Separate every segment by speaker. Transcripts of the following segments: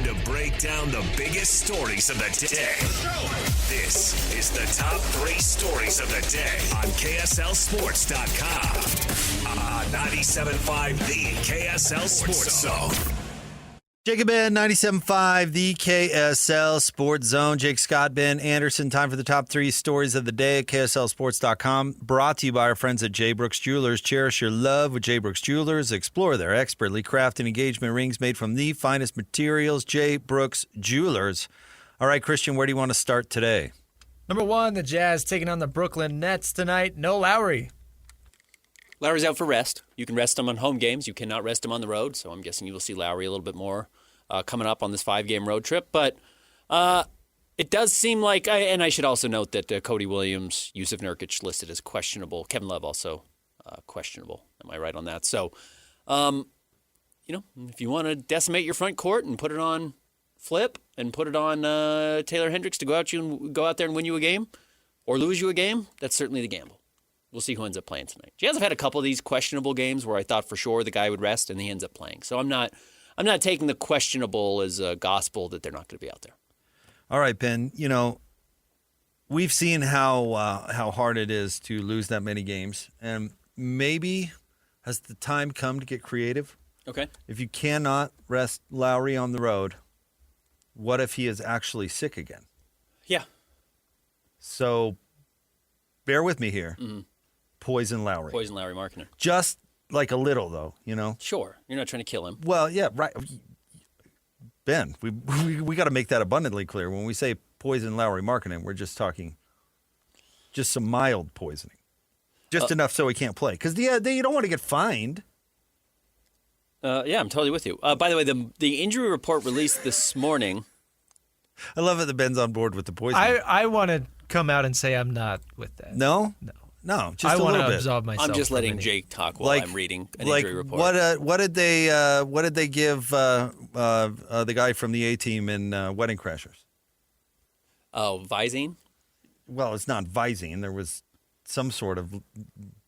Speaker 1: to break down the biggest stories of the day. This is the top 3 stories of the day on KSLSports.com. 97.5 The KSL Sports Zone.
Speaker 2: Jacob Ben, 97.5, the KSL Sports Zone. Jake Scott, Ben Anderson. Time for the top 3 stories of the day at KSLSports.com. Brought to you by our friends at J. Brooks Jewelers. Cherish your love with J. Brooks Jewelers. Explore their expertly crafted engagement rings made from the finest materials. J. Brooks Jewelers. All right, Christian, where do you want to start today?
Speaker 3: Number 1, the Jazz taking on the Brooklyn Nets tonight. No Lauri.
Speaker 4: Lauri's out for rest. You can rest him on home games. You cannot rest him on the road. So I'm guessing you will see Lauri a little bit more coming up on this 5-game road trip. But it does seem like, and I should also note that Cody Williams, Yusuf Nurkic listed as questionable. Kevin Love also questionable. Am I right on that? So, if you want to decimate your front court and put it on Flip and put it on Taylor Hendricks to go out there and win you a game or lose you a game, that's certainly the gamble. We'll see who ends up playing tonight. Jazz have had a couple of these questionable games where I thought for sure the guy would rest and he ends up playing. So I'm not taking the questionable as a gospel that they're not going to be out there.
Speaker 2: All right, Ben. We've seen how hard it is to lose that many games, and maybe has the time come to get creative?
Speaker 4: Okay.
Speaker 2: If you cannot rest Lauri on the road, what if he is actually sick again?
Speaker 4: Yeah.
Speaker 2: So bear with me here.
Speaker 4: Mm-hmm.
Speaker 2: Poison Lauri.
Speaker 4: Poison Lauri Markkanen.
Speaker 2: Just like a little, though,
Speaker 4: Sure. You're not trying to kill him.
Speaker 2: Well, yeah, right. Ben, we got to make that abundantly clear. When we say poison Lauri Markkanen, we're just talking just some mild poisoning. Just enough so he can't play. Because you don't want to get fined.
Speaker 4: Yeah, I'm totally with you. By the way, the injury report released this morning.
Speaker 2: I love it that Ben's on board with the poisoning.
Speaker 3: I want to come out and say I'm not with that.
Speaker 2: No? No, just a little bit.
Speaker 3: I want to absolve myself.
Speaker 4: I'm just letting Jake talk while I'm reading an injury report.
Speaker 2: What did they give the guy from the A-team in Wedding Crashers?
Speaker 4: Oh, Visine?
Speaker 2: Well, it's not Visine. There was some sort of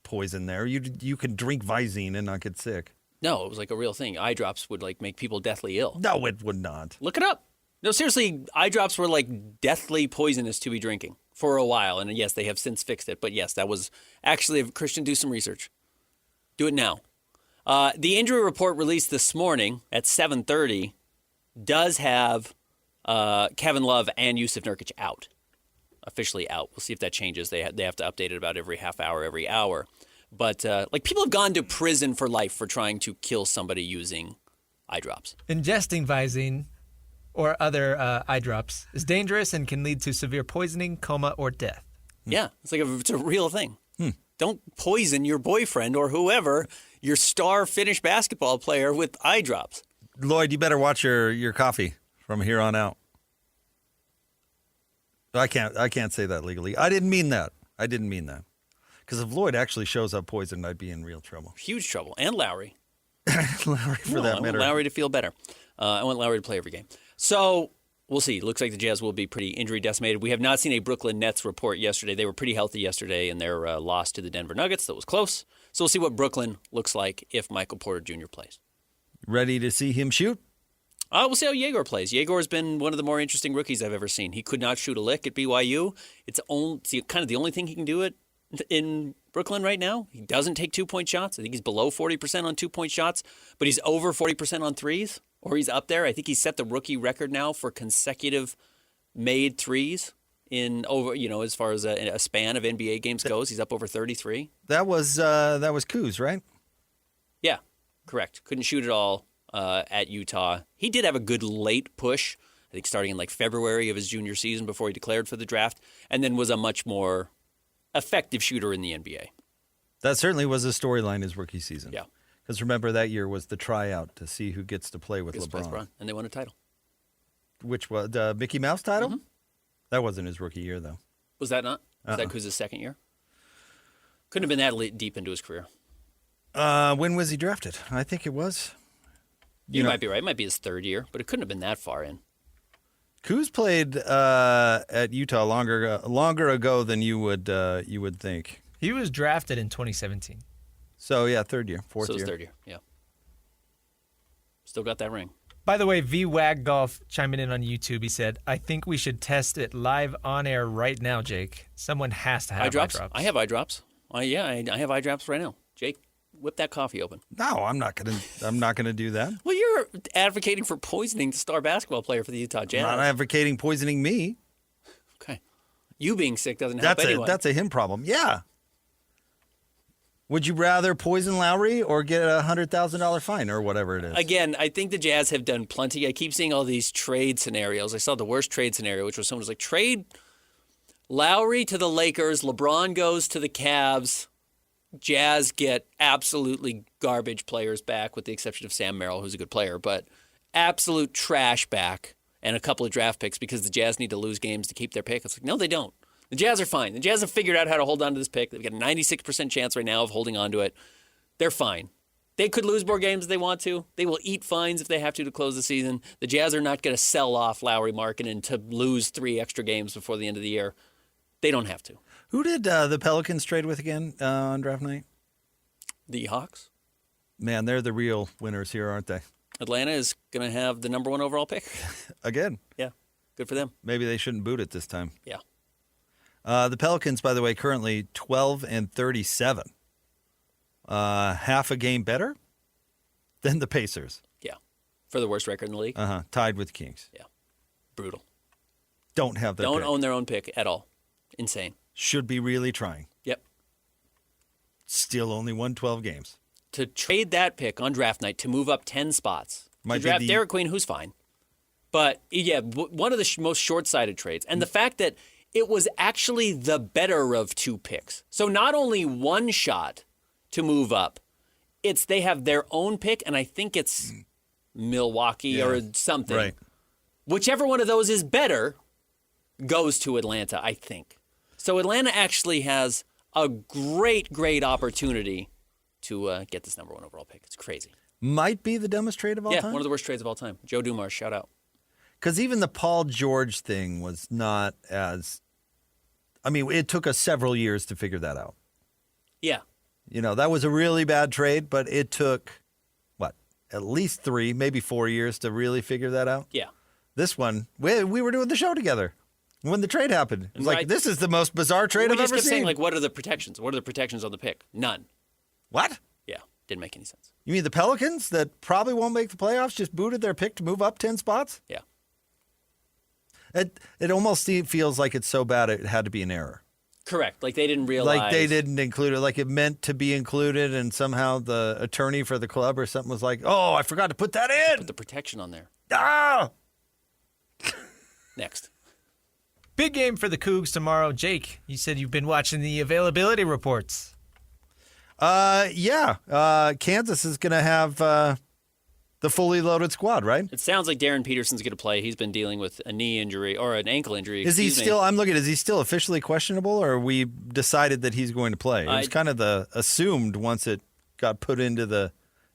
Speaker 2: poison there. You can drink Visine and not get sick.
Speaker 4: No, it was like a real thing. Eye drops would make people deathly ill.
Speaker 2: No, it would not.
Speaker 4: Look it up. No, seriously, eye drops were deathly poisonous to be drinking for a while. And yes, they have since fixed it. But yes, that was actually, Christian, do some research. Do it now. The injury report released this morning at 7:30 does have Kevin Love and Yusuf Nurkic out. Officially out. We'll see if that changes. They have to update it about every half hour, every hour. But people have gone to prison for life for trying to kill somebody using eye drops.
Speaker 3: Ingesting Visine or other eye drops is dangerous and can lead to severe poisoning, coma, or death.
Speaker 4: Yeah, it's a real thing. Don't poison your boyfriend or whoever, your star Finnish basketball player, with eye drops.
Speaker 2: Lloyd, you better watch your coffee from here on out. I can't say that legally. I didn't mean that. Because if Lloyd actually shows up poisoned, I'd be in real trouble.
Speaker 4: Huge trouble. And Lauri.
Speaker 2: Lauri, for that matter.
Speaker 4: I want Lauri to feel better. I want Lauri to play every game. So we'll see. Looks like the Jazz will be pretty injury decimated. We have not seen a Brooklyn Nets report yesterday. They were pretty healthy yesterday in their loss to the Denver Nuggets. That was close. So we'll see what Brooklyn looks like if Michael Porter Jr. plays.
Speaker 2: Ready to see him shoot?
Speaker 4: We'll see how Yegor plays. Yegor has been one of the more interesting rookies I've ever seen. He could not shoot a lick at BYU. It's kind of the only thing he can do in Brooklyn right now. He doesn't take 2-point shots. I think he's below 40% on 2-point shots, but he's over 40% on threes, or he's up there. I think he's set the rookie record now for consecutive made threes as far as a span of NBA games goes. He's up over 33.
Speaker 2: That was Kuz, right?
Speaker 4: Yeah, correct. Couldn't shoot at all at Utah. He did have a good late push, I think starting in February of his junior season before he declared for the draft, and then was a much more effective shooter in the NBA.
Speaker 2: That certainly was a storyline his rookie season.
Speaker 4: Yeah.
Speaker 2: Because remember, that year was the tryout to see who gets to play with LeBron.
Speaker 4: And they won a title.
Speaker 2: Which was the Mickey Mouse title?
Speaker 4: Mm-hmm.
Speaker 2: That wasn't his rookie year, though.
Speaker 4: Was that not? Was that Kuz's second year? Couldn't have been that deep into his career.
Speaker 2: When was he drafted? I think it was.
Speaker 4: You might be right. It might be his third year, but it couldn't have been that far in.
Speaker 2: Kuz played at Utah longer ago than you would think.
Speaker 3: He was drafted in 2017.
Speaker 2: So yeah, fourth year.
Speaker 4: Third year, yeah. Still got that ring.
Speaker 3: By the way, VWAG Golf chiming in on YouTube. He said, I think we should test it live on air right now, Jake. Someone has to have eye drops.
Speaker 4: I have eye drops. I have eye drops right now. Jake, whip that coffee open.
Speaker 2: No, I'm not gonna do that.
Speaker 4: Well, you're advocating for poisoning the star basketball player for the Utah Jazz.
Speaker 2: I'm not advocating poisoning me.
Speaker 4: Okay. You being sick doesn't help anyone.
Speaker 2: That's a him problem. Yeah. Would you rather poison Lauri or get a $100,000 fine or whatever it is?
Speaker 4: Again, I think the Jazz have done plenty. I keep seeing all these trade scenarios. I saw the worst trade scenario, which was someone was like, trade Lauri to the Lakers, LeBron goes to the Cavs, Jazz get absolutely garbage players back, with the exception of Sam Merrill, who's a good player, but absolute trash back and a couple of draft picks because the Jazz need to lose games to keep their pick. It's like, no, they don't. The Jazz are fine. The Jazz have figured out how to hold on to this pick. They've got a 96% chance right now of holding on to it. They're fine. They could lose more games if they want to. They will eat fines if they have to close the season. The Jazz are not going to sell off Lauri Markkanen to lose 3 extra games before the end of the year. They don't have to.
Speaker 2: Who did the Pelicans trade with again on draft night?
Speaker 4: The Hawks.
Speaker 2: Man, they're the real winners here, aren't they?
Speaker 4: Atlanta is going to have the number 1 overall pick.
Speaker 2: Again.
Speaker 4: Yeah, good for them.
Speaker 2: Maybe they shouldn't boot it this time.
Speaker 4: Yeah.
Speaker 2: The Pelicans, by the way, currently 12-37. Half a game better than the Pacers.
Speaker 4: Yeah. For the worst record in the league.
Speaker 2: Tied with Kings.
Speaker 4: Yeah. Brutal.
Speaker 2: Don't have their
Speaker 4: Don't
Speaker 2: pick.
Speaker 4: own their own pick at all. Insane.
Speaker 2: Should be really trying.
Speaker 4: Yep.
Speaker 2: Still only won 12 games.
Speaker 4: To trade that pick on draft night to move up 10 spots.
Speaker 2: Might
Speaker 4: to
Speaker 2: be
Speaker 4: draft
Speaker 2: the-
Speaker 4: Derek Queen, who's fine. But, yeah, one of the most short-sighted trades. And the fact that it was actually the better of 2 picks. So not only one shot to move up, it's they have their own pick, and I think it's Milwaukee or something.
Speaker 2: Right.
Speaker 4: Whichever one of those is better goes to Atlanta, I think. So Atlanta actually has a great, great opportunity to get this number 1 overall pick. It's crazy.
Speaker 2: Might be the dumbest trade of all time?
Speaker 4: Yeah, one of the worst trades of all time. Joe Dumars, shout out.
Speaker 2: Because even the Paul George thing was not as... I mean, it took us several years to figure that out.
Speaker 4: Yeah.
Speaker 2: You know, that was a really bad trade, but it took, at least 3, maybe 4 years to really figure that out?
Speaker 4: Yeah.
Speaker 2: This one, we were doing the show together when the trade happened. It was like, this is the most bizarre trade I've
Speaker 4: We just
Speaker 2: ever
Speaker 4: kept
Speaker 2: seen.
Speaker 4: saying, like, what are the protections? What are the protections on the pick? None.
Speaker 2: What?
Speaker 4: Yeah, didn't make any sense.
Speaker 2: You mean the Pelicans that probably won't make the playoffs just booted their pick to move up 10 spots?
Speaker 4: Yeah.
Speaker 2: It almost feels like it's so bad it had to be an error.
Speaker 4: Correct. Like, they didn't realize.
Speaker 2: Like they didn't include it. Like it meant to be included, and somehow the attorney for the club or something was like, oh, I forgot to put that in.
Speaker 4: Put the protection on there.
Speaker 2: Ah!
Speaker 4: Next.
Speaker 3: Big game for the Cougs tomorrow. Jake, you said you've been watching the availability reports.
Speaker 2: Yeah. Kansas is going to have the fully loaded squad, right?
Speaker 4: It sounds like Darren Peterson's going to play. He's been dealing with a knee injury or an ankle injury.
Speaker 2: Is he
Speaker 4: excuse me.
Speaker 2: still? I'm looking. Is he still officially questionable, or we decided that he's going to play? It was kind of the assumed once it got put into the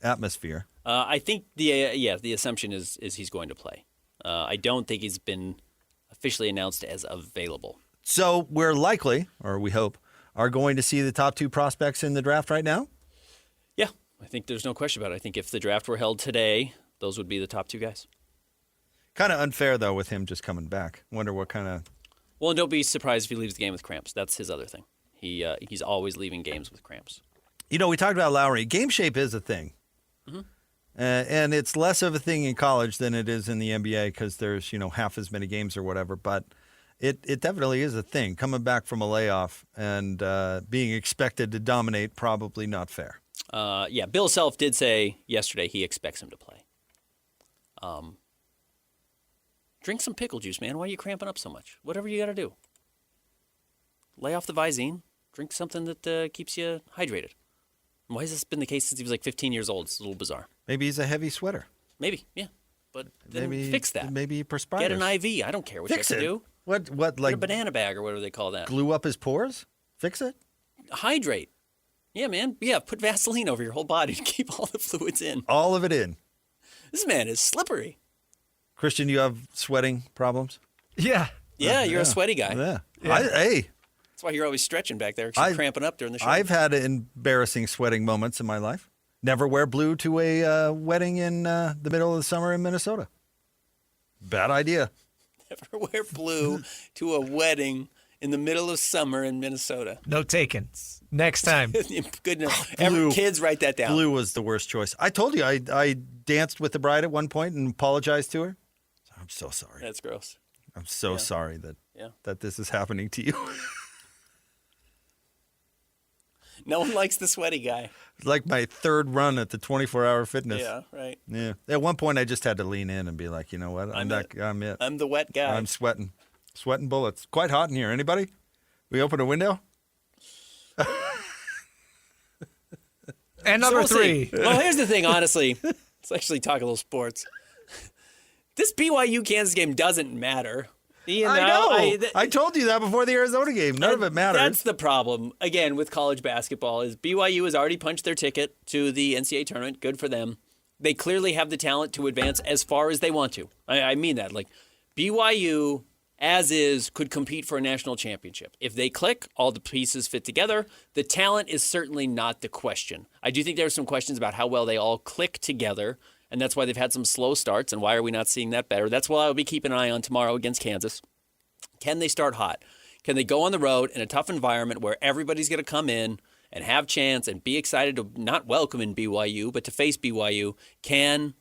Speaker 2: atmosphere.
Speaker 4: I think the assumption is he's going to play. I don't think he's been officially announced as available.
Speaker 2: So we're likely, or we hope, are going to see the top 2 prospects in the draft right now?
Speaker 4: Yeah, I think there's no question about it. I think if the draft were held today, those would be the top 2 guys.
Speaker 2: Kind of unfair, though, with him just coming back. Wonder what kind of...
Speaker 4: Well, and don't be surprised if he leaves the game with cramps. That's his other thing. He's always leaving games with cramps.
Speaker 2: You know, we talked about Lauri. Game shape is a thing.
Speaker 4: Mm-hmm.
Speaker 2: And it's less of a thing in college than it is in the NBA because there's, half as many games or whatever. But it definitely is a thing. Coming back from a layoff and being expected to dominate, probably not fair.
Speaker 4: Yeah, Bill Self did say yesterday he expects him to play. Drink some pickle juice, man. Why are you cramping up so much? Whatever you got to do. Lay off the Visine. Drink something that keeps you hydrated. And why has this been the case since he was like 15 years old? It's a little bizarre.
Speaker 2: Maybe he's a heavy sweater.
Speaker 4: Maybe, yeah. But then
Speaker 2: Maybe
Speaker 4: fix that.
Speaker 2: Maybe he perspires.
Speaker 4: Get an IV. I don't care what
Speaker 2: Fix
Speaker 4: you have
Speaker 2: it.
Speaker 4: to do.
Speaker 2: What
Speaker 4: Get
Speaker 2: like
Speaker 4: a banana bag or whatever they call that.
Speaker 2: glue up his pores? Fix it?
Speaker 4: Hydrate. Yeah, man. Yeah, put Vaseline over your whole body to keep all the fluids in.
Speaker 2: All of it in.
Speaker 4: This man is slippery.
Speaker 2: Christian, you have sweating problems?
Speaker 3: Yeah.
Speaker 4: Yeah, you're a sweaty guy.
Speaker 2: Yeah.
Speaker 3: Yeah.
Speaker 2: Hey,
Speaker 4: That's why you're always stretching back there because you're cramping up during the show.
Speaker 2: I've had embarrassing sweating moments in my life. Never wear blue to a wedding in the middle of the summer in Minnesota. Bad idea.
Speaker 4: Never wear blue to a wedding in the middle of summer in Minnesota.
Speaker 3: No taken. Next time.
Speaker 4: Good enough.
Speaker 2: Blue.
Speaker 4: Kids, write that down.
Speaker 2: Blue was the worst choice. I told you I danced with the bride at one point and apologized to her. I'm so sorry.
Speaker 4: That's gross.
Speaker 2: I'm so sorry that this is happening to you.
Speaker 4: No one likes the sweaty guy.
Speaker 2: It's like my third run at the 24-hour fitness.
Speaker 4: Yeah, right.
Speaker 2: Yeah. At one point, I just had to lean in and be like, you know what? I'm it.
Speaker 4: I'm the wet guy.
Speaker 2: I'm sweating bullets. Quite hot in here. Anybody? We open a window?
Speaker 3: And number
Speaker 4: So we'll see.
Speaker 3: 3.
Speaker 4: Well, here's the thing, honestly. Let's actually talk a little sports. This BYU Kansas game doesn't matter. You know,
Speaker 2: I know. I told you that before the Arizona game. None of it matters.
Speaker 4: That's the problem, again, with college basketball is BYU has already punched their ticket to the NCAA tournament. Good for them. They clearly have the talent to advance as far as they want to. I mean that. Like, BYU, as is, could compete for a national championship. If they click, all the pieces fit together. The talent is certainly not the question. I do think there are some questions about how well they all click together, and that's why they've had some slow starts, and why are we not seeing that better? That's what I'll be keeping an eye on tomorrow against Kansas. Can they start hot? Can they go on the road in a tough environment where everybody's going to come in and have chance and be excited to not welcome in BYU, but to face BYU? Can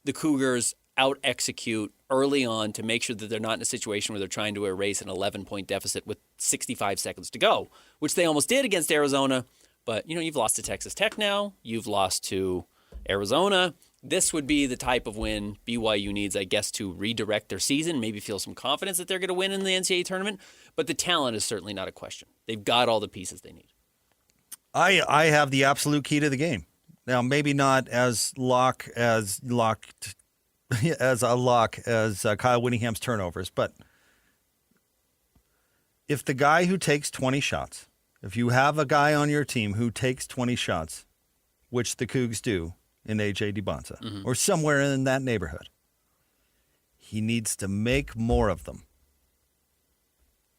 Speaker 4: the Cougars out-execute early on to make sure that they're not in a situation where they're trying to erase an 11-point deficit with 65 seconds to go, which they almost did against Arizona. But, you've lost to Texas Tech now. You've lost to Arizona. This would be the type of win BYU needs, I guess, to redirect their season, maybe feel some confidence that they're going to win in the NCAA tournament. But the talent is certainly not a question. They've got all the pieces they need.
Speaker 2: I have the absolute key to the game. Now, maybe not as locked as Kyle Whittingham's turnovers, but if the guy who takes 20 shots, if you have a guy on your team who takes 20 shots, which the Cougs do in A.J. DiBonta, or somewhere in that neighborhood, he needs to make more of them.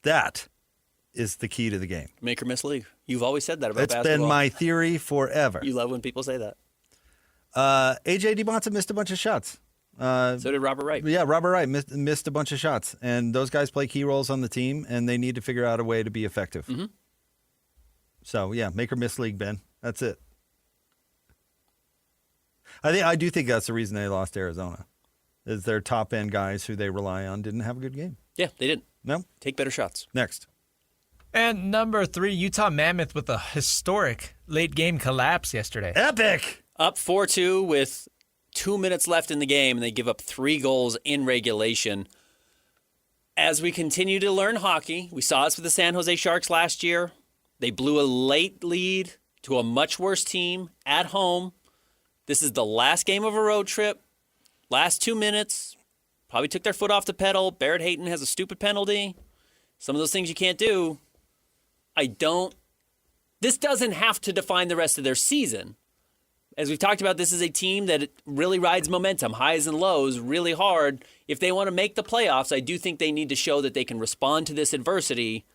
Speaker 2: That is the key to the game.
Speaker 4: Make or miss league. You've always said that about
Speaker 2: It's
Speaker 4: basketball.
Speaker 2: been my theory forever.
Speaker 4: You love when people say that.
Speaker 2: A.J. DiBonta missed a bunch of shots.
Speaker 4: So did Robert Wright.
Speaker 2: Yeah, Robert Wright missed a bunch of shots. And those guys play key roles on the team, and they need to figure out a way to be effective.
Speaker 4: Mm-hmm.
Speaker 2: So, yeah, make or miss league, Ben. That's it. I do think that's the reason they lost Arizona, is their top-end guys who they rely on didn't have a good game.
Speaker 4: Yeah, they didn't.
Speaker 2: No?
Speaker 4: Take better shots.
Speaker 2: Next.
Speaker 3: And number 3, Utah Mammoth with a historic late-game collapse yesterday.
Speaker 2: Epic!
Speaker 4: Up 4-2 with 2 minutes left in the game, and they give up 3 goals in regulation. As we continue to learn hockey, we saw this with the San Jose Sharks last year. They blew a late lead to a much worse team at home. This is the last game of a road trip. Last 2 minutes. Probably took their foot off the pedal. Barrett Hayton has a stupid penalty. Some of those things you can't do. This doesn't have to define the rest of their season. As we've talked about, this is a team that really rides momentum, highs and lows, really hard. If they want to make the playoffs, I do think they need to show that they can respond to this adversity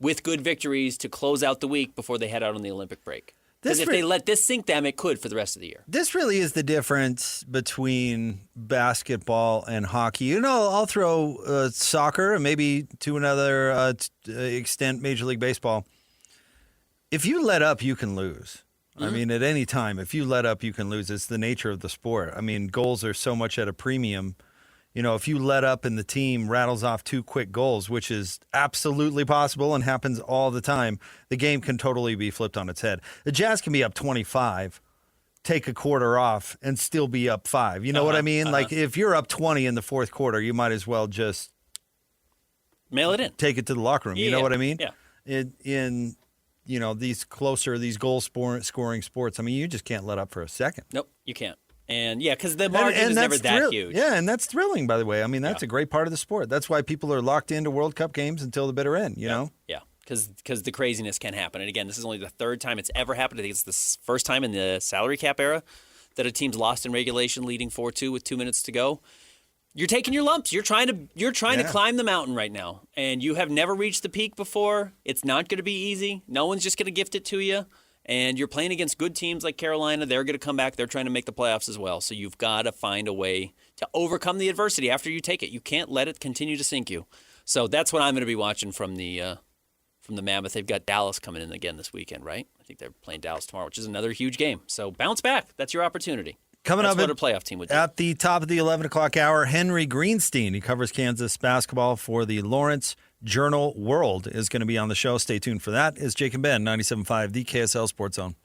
Speaker 4: with good victories to close out the week before they head out on the Olympic break. Because if they let this sink them, it could for the rest of the year.
Speaker 2: This really is the difference between basketball and hockey. I'll throw soccer and maybe to another extent Major League Baseball. If you let up, you can lose. Mm-hmm. I mean, at any time, if you let up, you can lose. It's the nature of the sport. I mean, goals are so much at a premium. If you let up and the team rattles off 2 quick goals, which is absolutely possible and happens all the time, the game can totally be flipped on its head. The Jazz can be up 25, take a quarter off, and still be up 5. You know what I mean? Like, if you're up 20 in the fourth quarter, you might as well just
Speaker 4: mail it in.
Speaker 2: Take it to the locker room. You know what I mean?
Speaker 4: Yeah.
Speaker 2: In these goal scoring sports, I mean, you just can't let up for a second.
Speaker 4: Nope, you can't. And, because the margin is never that huge.
Speaker 2: Yeah, and that's thrilling, by the way. I mean, that's a great part of the sport. That's why people are locked into World Cup games until the bitter end, you know?
Speaker 4: Yeah, because the craziness can happen. And, again, this is only the 3rd time it's ever happened. I think it's the first time in the salary cap era that a team's lost in regulation leading 4-2 with 2 minutes to go. You're taking your lumps. You're trying to climb the mountain right now. And you have never reached the peak before. It's not going to be easy. No one's just going to gift it to you. And you're playing against good teams like Carolina. They're going to come back. They're trying to make the playoffs as well. So you've got to find a way to overcome the adversity after you take it. You can't let it continue to sink you. So that's what I'm going to be watching from the Mammoth. They've got Dallas coming in again this weekend, right? I think they're playing Dallas tomorrow, which is another huge game. So bounce back. That's your opportunity.
Speaker 2: Coming
Speaker 4: That's
Speaker 2: up
Speaker 4: what a playoff team would do.
Speaker 2: At the top of the 11 o'clock hour, Henry Greenstein, he covers Kansas basketball for the Lawrence Journal World, is going to be on the show. Stay tuned for that. It's Jake and Ben, 97.5, the KSL Sports Zone.